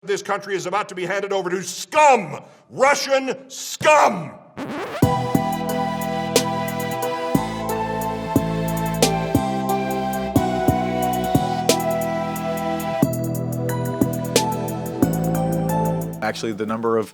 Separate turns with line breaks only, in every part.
This country is about to be handed over to scum! Russian scum!
Actually, the number of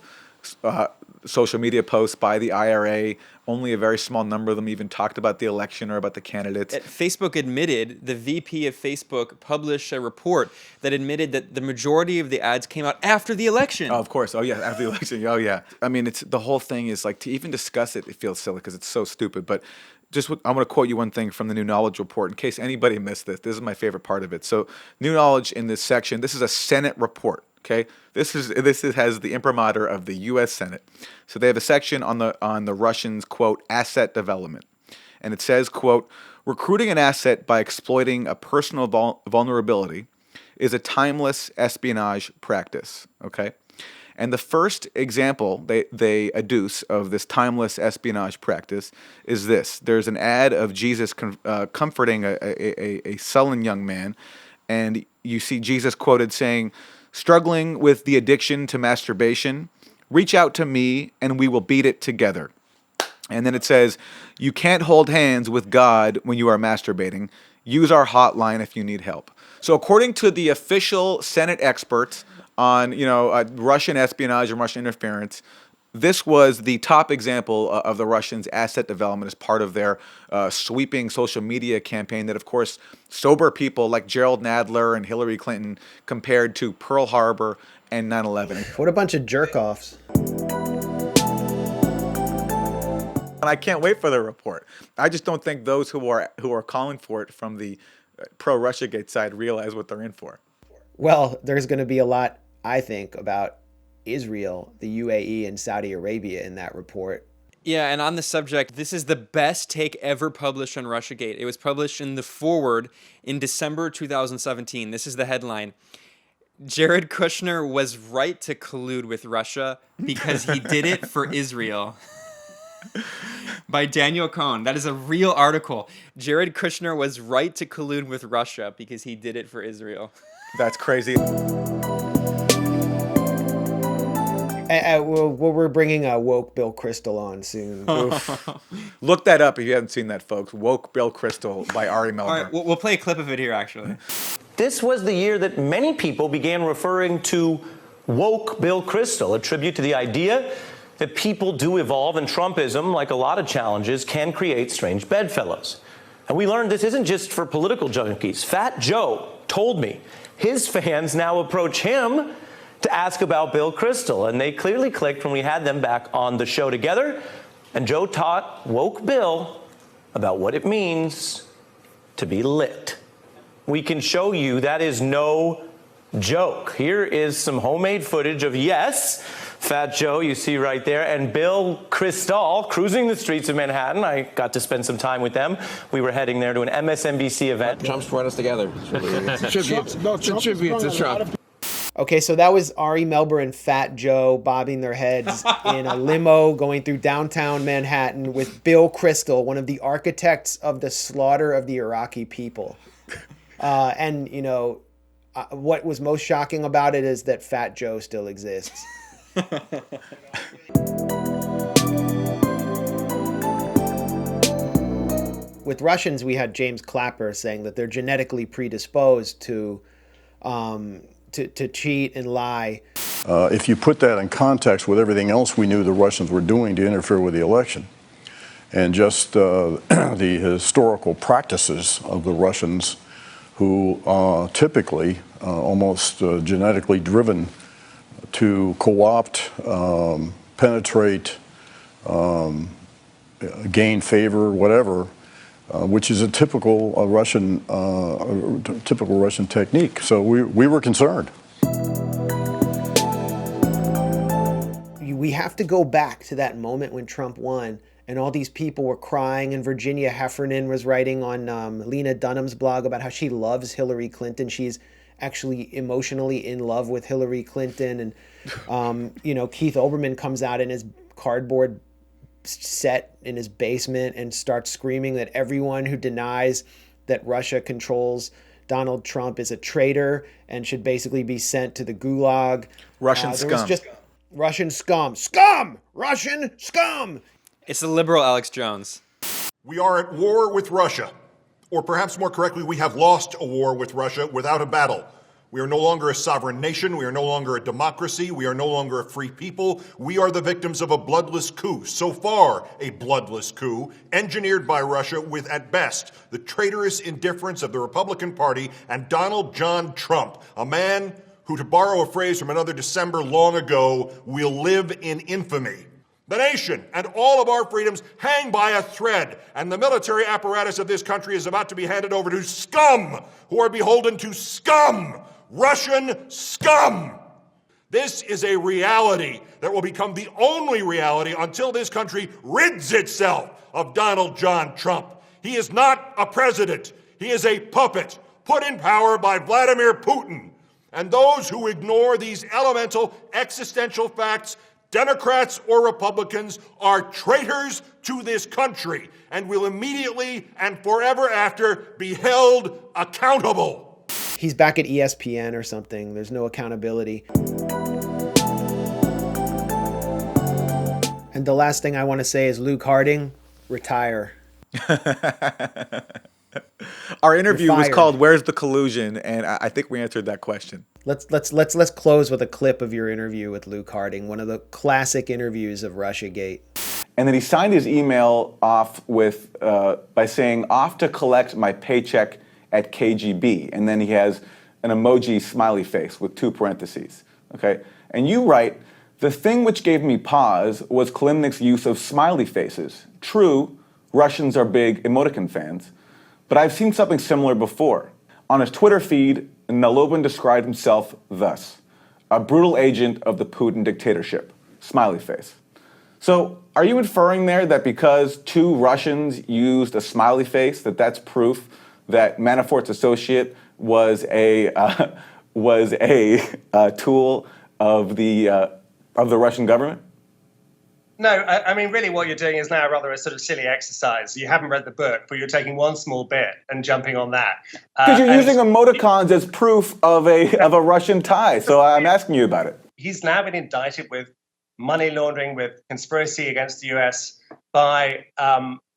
social media posts by the IRA, only a very small number of them even talked about the election or about the candidates.
Facebook admitted, the VP of Facebook published a report that admitted that the majority of the ads came out after the election.
Oh, of course. Oh, yeah, after the election. Oh, yeah. I mean, it's the whole thing is like, to even discuss it, it feels silly because it's so stupid. But just I'm going to quote you one thing from the New Knowledge report in case anybody missed this. This is my favorite part of it. So New Knowledge in this section, this is a Senate report. Okay, this has the imprimatur of the U.S. Senate. So they have a section on the Russians' quote asset development, and it says quote recruiting an asset by exploiting a personal vulnerability is a timeless espionage practice. Okay, and the first example they adduce of this timeless espionage practice is this: there's an ad of Jesus comforting a sullen young man, and you see Jesus quoted saying, struggling with the addiction to masturbation, reach out to me and we will beat it together. And then it says, you can't hold hands with God when you are masturbating. Use our hotline if you need help. So according to the official Senate experts on, Russian espionage and Russian interference, this was the top example of the Russians' asset development as part of their sweeping social media campaign that, of course, sober people like Gerald Nadler and Hillary Clinton compared to Pearl Harbor and 9/11.
What a bunch of jerk-offs.
And I can't wait for the report. I just don't think those who are calling for it from the pro-Russiagate side realize what they're in for.
Well, there's going to be a lot, I think, about Israel, the UAE, and Saudi Arabia in that report.
Yeah, and on the subject, this is the best take ever published on Russiagate. It was published in the foreword in December 2017. This is the headline. Jared Kushner was right to collude with Russia because he did it for Israel. By Daniel Cohn. That is a real article. Jared Kushner was right to collude with Russia because he did it for Israel.
That's crazy.
We're bringing woke Bill Kristol on soon.
Look that up if you haven't seen that, folks. Woke Bill Kristol by Ari Melber.
All right, we'll play a clip of it here, actually.
This was the year that many people began referring to woke Bill Kristol, a tribute to the idea that people do evolve and Trumpism, like a lot of challenges, can create strange bedfellows. And we learned this isn't just for political junkies. Fat Joe told me his fans now approach him to ask about Bill Kristol, and they clearly clicked when we had them back on the show together, and Joe taught woke Bill about what it means to be lit. We can show you that is no joke. Here is some homemade footage of, yes, Fat Joe, you see right there, and Bill Kristol cruising the streets of Manhattan. I got to spend some time with them. We were heading there to an MSNBC event.
Trump's brought us together. It's a tribute to Trump.
Okay, so that was Ari Melber and Fat Joe bobbing their heads in a limo going through downtown Manhattan with Bill Kristol, one of the architects of the slaughter of the Iraqi people. And, what was most shocking about it is that Fat Joe still exists. With Russians, we had James Clapper saying that they're genetically predisposed to cheat and lie.
If you put that in context with everything else we knew the Russians were doing to interfere with the election, and just the historical practices of the Russians, who typically almost genetically driven to co-opt, penetrate, gain favor, whatever, which is a typical Russian technique. So we were concerned.
We have to go back to that moment when Trump won and all these people were crying, and Virginia Heffernan was writing on Lena Dunham's blog about how she loves Hillary Clinton. She's actually emotionally in love with Hillary Clinton. And, Keith Oberman comes out in his cardboard set in his basement and starts screaming that everyone who denies that Russia controls Donald Trump is a traitor and should basically be sent to the gulag.
Russian
There was
scum.
just Russian scum. Scum! Russian scum!
It's the liberal Alex Jones.
We are at war with Russia. Or perhaps more correctly, we have lost a war with Russia without a battle. We are no longer a sovereign nation. We are no longer a democracy. We are no longer a free people. We are the victims of a bloodless coup. So far, a bloodless coup engineered by Russia with, at best, the traitorous indifference of the Republican Party and Donald John Trump, a man who, to borrow a phrase from another December long ago, will live in infamy. The nation and all of our freedoms hang by a thread, and the military apparatus of this country is about to be handed over to scum who are beholden to scum, Russian scum. This is a reality that will become the only reality until this country rids itself of Donald John Trump. He is not a president. He is a puppet put in power by Vladimir Putin. And those who ignore these elemental existential facts, Democrats or Republicans, are traitors to this country and will immediately and forever after be held accountable.
He's back at ESPN or something. There's no accountability. And the last thing I want to say is Luke Harding, retire.
Our interview was
fired.
called "Where's the Collusion?" and I think we answered that question.
Let's close with a clip of your interview with Luke Harding, one of the classic interviews of Russiagate.
And then he signed his email off with by saying, "Off to collect my paycheck at KGB." And then he has an emoji smiley face with 2 parentheses. Okay, and you write, "The thing which gave me pause was Klimnik's use of smiley faces. True, Russians are big emoticon fans, but I've seen something similar before." On his Twitter feed, Nalobin described himself thus: "A brutal agent of the Putin dictatorship." Smiley face. So are you inferring there that because 2 Russians used a smiley face, that's proof that Manafort's associate was a tool of the Russian government?
No, I mean, really what you're doing is now rather a sort of silly exercise. You haven't read the book, but you're taking one small bit and jumping on that.
Because you're using emoticons as proof of a Russian tie, so I'm asking you about it.
He's now been indicted with money laundering, with conspiracy against the US by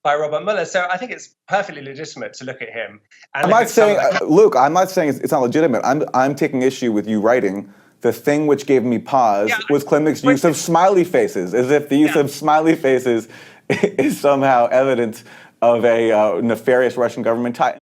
Robert Mueller. So I think it's perfectly legitimate to look at him. And
I'm not saying, Luke, I'm not saying it's not legitimate. I'm taking issue with you writing, "The thing which gave me pause was Klimnik's use of smiley faces," as if the use of smiley faces is somehow evidence of a nefarious Russian government tie.